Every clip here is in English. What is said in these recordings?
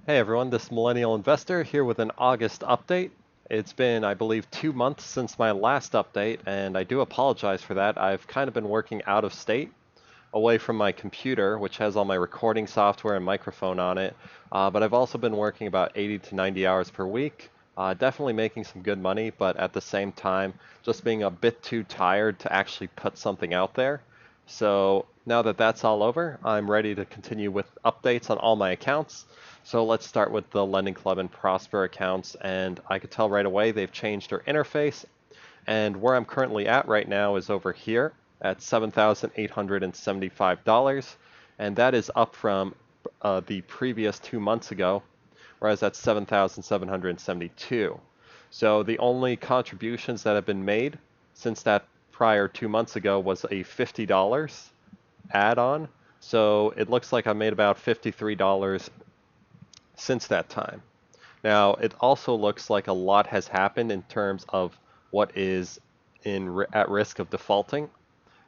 Hey everyone, this is Millennial Investor here with an August update. It's been, I believe, 2 months since my last update, and I do apologize for that. I've kind of been working out of state, away from my computer, which has all my recording software and microphone on it. But I've also been working about 80 to 90 hours per week, definitely making some good money, but at the same time, just being a bit too tired to actually put something out there. So now that that's all over, I'm ready to continue with updates on all my accounts. So let's start with the Lending Club and Prosper accounts, and I could tell right away they've changed their interface, and where I'm currently at right now is over here at $7,875, and that is up from the previous 2 months ago, whereas that's 7,772. So the only contributions that have been made since that prior 2 months ago was a $50 add-on. So it looks like I made about $53 since that time. Now, it also looks like a lot has happened in terms of what is at risk of defaulting.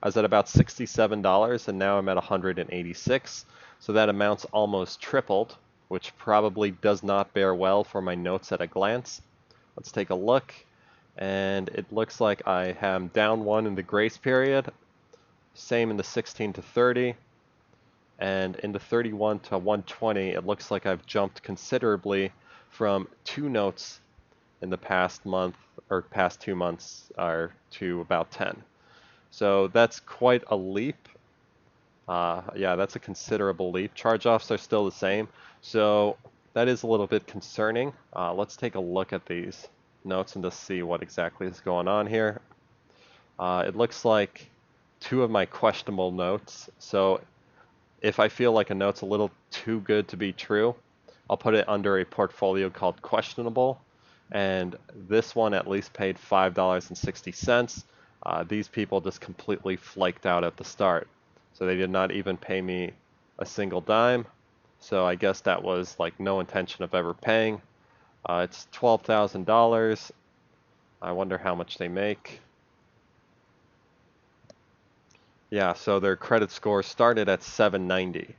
I was at about $67 and now I'm at 186. So that amount's almost tripled, which probably does not bear well for my notes at a glance. Let's take a look. And it looks like I am down one in the grace period. Same in the 16 to 30. And in the 31 to 120, it looks like I've jumped considerably from 2 notes in the past month or past 2 months to about 10. So that's quite a leap. Yeah, that's a considerable leap. Charge-offs are still the same, so that is a little bit concerning. Let's take a look at these notes and just see what exactly is going on here. It looks like two of my questionable notes. So if I feel like a note's a little too good to be true, I'll put it under a portfolio called questionable. And this one at least paid $5.60. These people just completely flaked out at the start. So they did not even pay me a single dime. So I guess that was like no intention of ever paying. It's $12,000. I wonder how much they make. Yeah, so their credit score started at 790,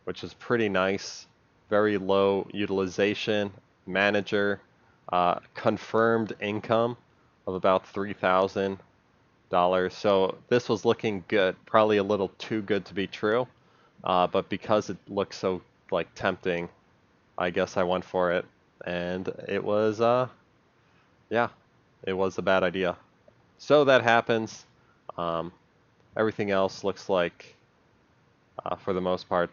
which is pretty nice. Very low utilization. Manager, confirmed income of about $3,000. So this was looking good, probably a little too good to be true. But because it looked so like tempting, I guess I went for it. And it was, yeah, it was a bad idea. So that happens. Um, Everything else looks like, for the most part,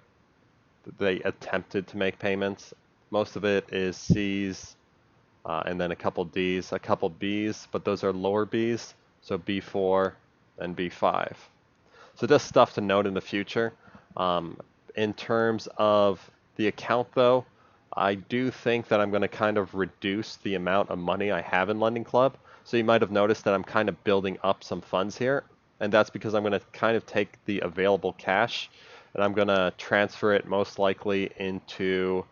they attempted to make payments. Most of it is C's, and then a couple D's, a couple B's, but those are lower B's, so B4 and B5. So just stuff to note in the future. Um, in terms of the account though, I do think that I'm going to kind of reduce the amount of money I have in Lending Club. So you might have noticed that I'm kind of building up some funds here, and that's because I'm going to kind of take the available cash and I'm going to transfer it most likely into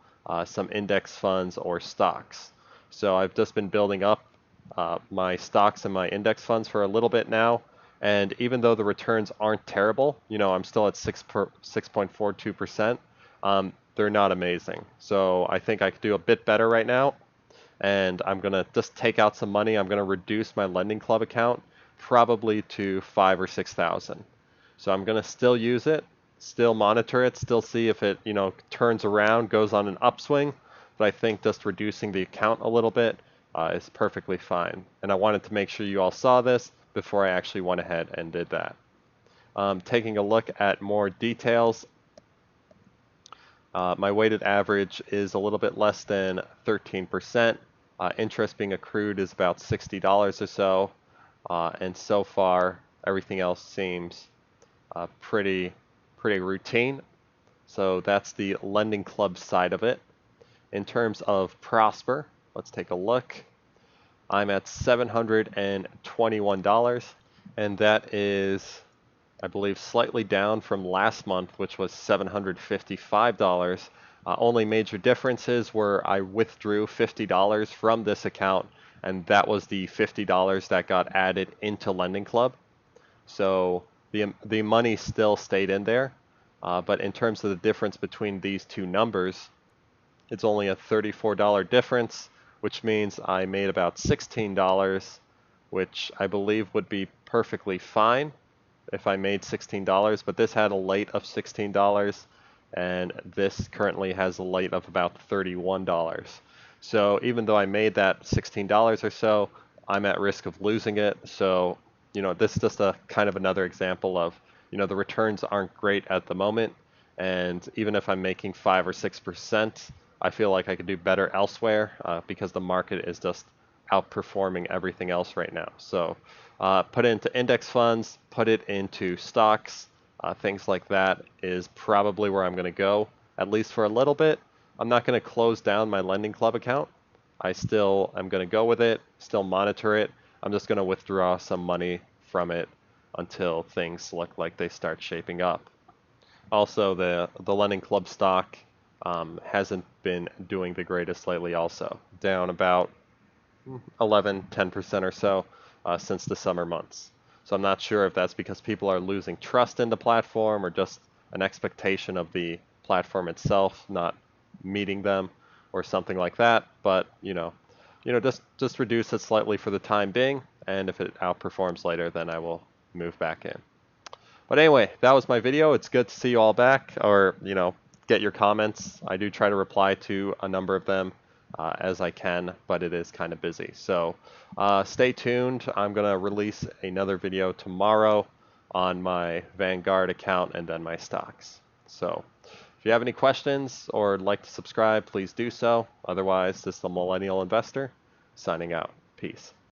some index funds or stocks. So I've just been building up my stocks and my index funds for a little bit now. And even though the returns aren't terrible, I'm still at 6.42%. They're not amazing. So I think I could do a bit better right now. And I'm going to just take out some money. I'm going to reduce my Lending Club account probably to 5 or 6,000. So I'm going to still use it, still monitor it, still see if it, turns around, goes on an upswing. But I think just reducing the account a little bit is perfectly fine. And I wanted to make sure you all saw this before I actually went ahead and did that. Taking a look at more details, my weighted average is a little bit less than 13%. Interest being accrued is about $60 or so. And so far, everything else seems pretty routine. So that's the Lending Club side of it. In terms of Prosper, let's take a look. I'm at $721, and that is, I believe, slightly down from last month, which was $755. Only major differences were I withdrew $50 from this account, and that was the $50 that got added into Lending Club. So the money still stayed in there, but in terms of the difference between these two numbers, It's only a $34 difference, which means I made about $16, which I believe would be perfectly fine if I made $16, but this had a late of $16, and this currently has a late of about $31. So even though I made that $16 or so, I'm at risk of losing it. So, this is just a kind of another example of, the returns aren't great at the moment. And even if I'm making 5 or 6%, I feel like I could do better elsewhere because the market is just outperforming everything else right now. So put it into index funds, put it into stocks, things like that is probably where I'm going to go, at least for a little bit. I'm not going to close down my Lending Club account. I still am going to go with it, still monitor it. I'm just going to withdraw some money from it until things look like they start shaping up. Also, the Lending Club stock hasn't been doing the greatest lately also, down about 11-10% or so since the summer months. So I'm not sure if that's because people are losing trust in the platform or just an expectation of the platform itself not meeting them or something like that. But just reduce it slightly for the time being, and if it outperforms later, then I will move back in. But anyway, that was my video. It's good to see you all back, or get your comments. I do try to reply to a number of them as I can, but it is kind of busy. So stay tuned. I'm going to release another video tomorrow on my Vanguard account and then my stocks. So if you have any questions or would like to subscribe, please do so. Otherwise, this is the Millennial Investor signing out. Peace.